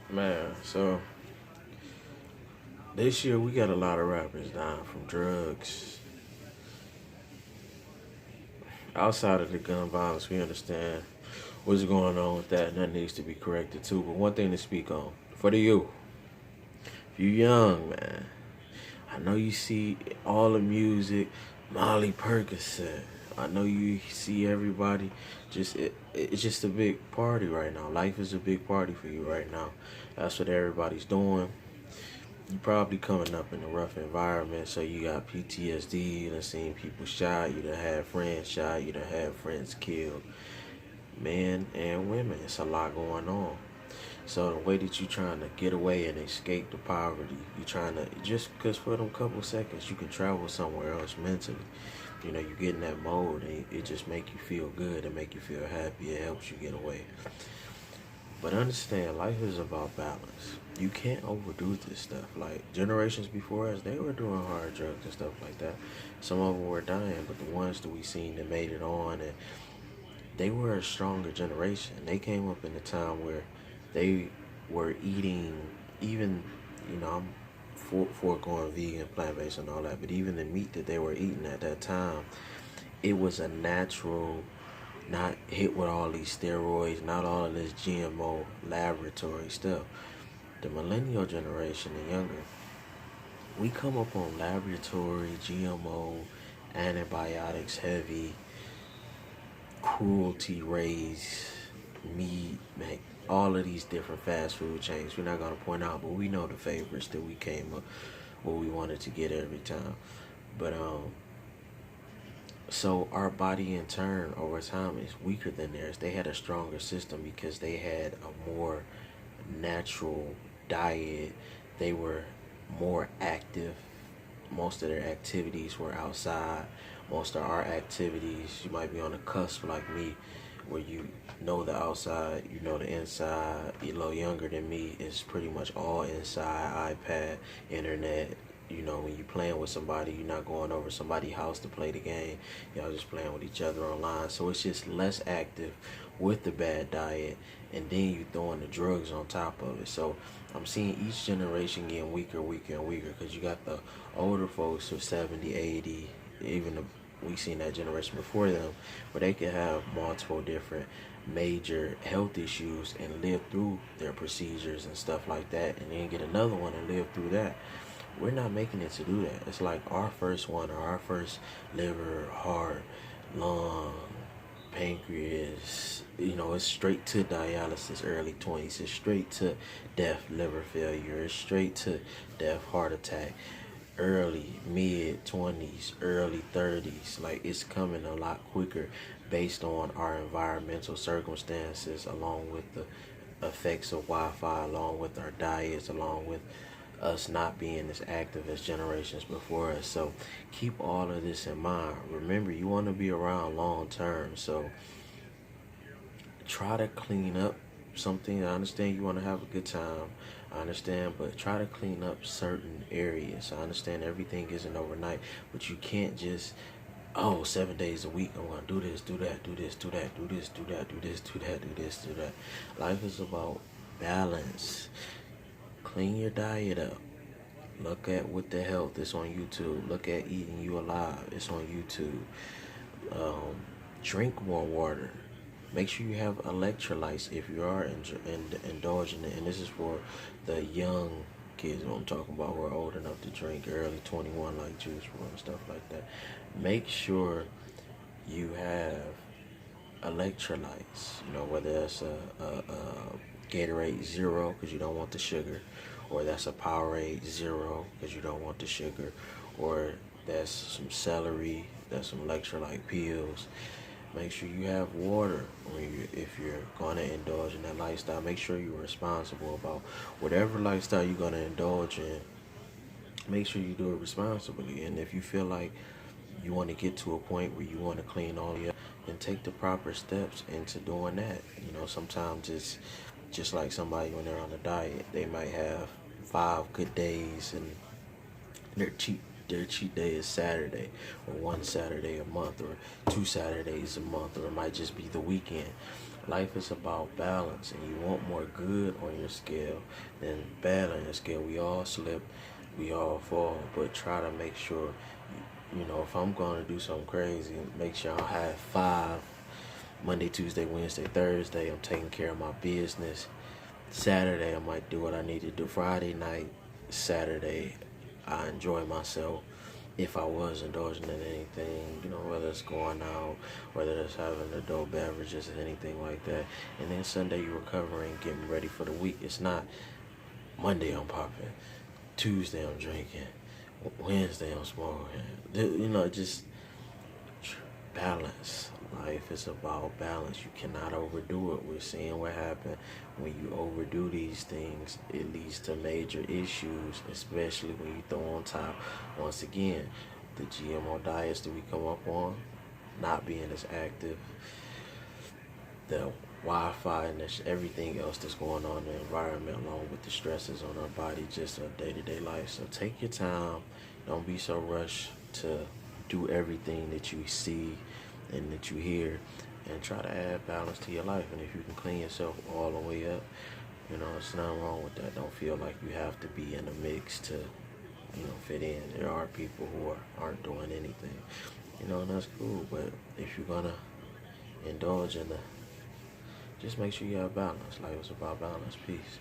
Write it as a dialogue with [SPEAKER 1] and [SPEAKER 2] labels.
[SPEAKER 1] Man, so this year we got a lot of rappers dying from drugs. Outside of the gun violence, we understand what's going on with that, and that needs to be corrected too. But one thing to speak on for the youth, if you young, man, I know you see all the music, Molly Percocet. I know you see everybody. It's just a big party right now. Life is a big party for you right now. That's what everybody's doing. You probably coming up in a rough environment, so you got PTSD. You done seen people shot. You done had friends shot. You done had friends killed. Men and women. It's a lot going on. So the way that you trying to get away and escape the poverty, you trying to just because for them couple seconds you can travel somewhere else mentally. You know, you get in that mode and it just make you feel good and make you feel happy. It helps you get away. But understand, life is about balance. You can't overdo this stuff. Like generations before us, they were doing hard drugs and stuff like that. Some of them were dying, but the ones that we seen that made it on, and they were a stronger generation. They came up in a time where they were eating, even, I'm for going vegan, plant based, and all that. But even the meat that they were eating at that time, it was a natural, not hit with all these steroids, not all of this GMO laboratory stuff. The millennial generation and younger, we come up on laboratory, GMO, antibiotics heavy, cruelty raised meat, man, all of these different fast food chains. We're not gonna point out, but we know the favorites that we came up what we wanted to get every time. But so our body in turn over time is weaker than theirs. They had a stronger system because they had a more natural diet. They were more active. Most of their activities were outside. Most of our activities, you might be on the cusp like me, where you know the outside, you know the inside. You're a little younger than me, it's pretty much all inside, iPad, internet. You know, when you're playing with somebody, you're not going over somebody's house to play the game. Y'all just playing with each other online. So it's just less active with the bad diet, and then you throwing the drugs on top of it. So I'm seeing each generation getting weaker, weaker, and weaker because you got the older folks of 70, 80, even we seen that generation before them, where they could have multiple different major health issues and live through their procedures and stuff like that, and then get another one and live through that. We're not making it to do that. It's like our first one or our first liver, heart, lung, pancreas, it's straight to dialysis early 20s. It's straight to death, liver failure. It's straight to death, heart attack, early, mid 20s, early 30s. Like it's coming a lot quicker based on our environmental circumstances, along with the effects of Wi-Fi, along with our diets, along with us not being as active as generations before us. So keep all of this in mind. Remember, you want to be around long term. So try to clean up something. I understand you want to have a good time. I understand, but try to clean up certain areas. I understand everything isn't overnight, but you can't just, 7 days a week, I'm going to do this, do that, do this, do that, do this, do that, do this, do that, do this, do that. Life is about balance. Clean your diet up. Look at What the Health. It's on YouTube. Look at Eating You Alive. It's on YouTube. Drink more water. Make sure you have electrolytes if you are indulging it. And this is for the young kids what I'm talking about who are old enough to drink, early 21 like Juice WRLD and stuff like that. Make sure you have electrolytes, whether that's a Gatorade Zero because you don't want the sugar, or that's a Powerade Zero because you don't want the sugar, or that's some celery, that's some electrolyte pills. Make sure you have water if you're going to indulge in that lifestyle. Make sure you're responsible about whatever lifestyle you're going to indulge in. Make sure you do it responsibly. And if you feel like you want to get to a point where you want to clean all your, then take the proper steps into doing that. Sometimes it's just like somebody when they're on a diet, they might have 5 good days and their cheat day is Saturday, or one Saturday a month, or 2 Saturdays a month, or it might just be the weekend. Life is about balance, and you want more good on your scale than bad on your scale. We all slip, we all fall, but try to make sure, if I'm going to do something crazy, make sure I have 5 Monday, Tuesday, Wednesday, Thursday. I'm taking care of my business. Saturday, I might do what I need to do. Friday night, Saturday, I enjoy myself. If I was indulging in anything, whether it's going out, whether it's having adult beverages or anything like that. And then Sunday, you're recovering, getting ready for the week. It's not Monday, I'm popping. Tuesday, I'm drinking. Wednesday, I'm smoking. Just balance. Life is about balance. You cannot overdo it. We're seeing what happens when you overdo these things. It leads to major issues, especially when you throw on top, once again, the GMO diets that we come up on, not being as active, the Wi-Fi and everything else that's going on in the environment, along with the stresses on our body, just a day-to-day life. So take your time. Don't be so rushed to do everything that you see and that you hear, and try to add balance to your life. And if you can clean yourself all the way up, there's nothing wrong with that. Don't feel like you have to be in a mix to, fit in. There are people who aren't doing anything, and that's cool. But if you're gonna indulge in just make sure you have balance. Life is about balance. Peace.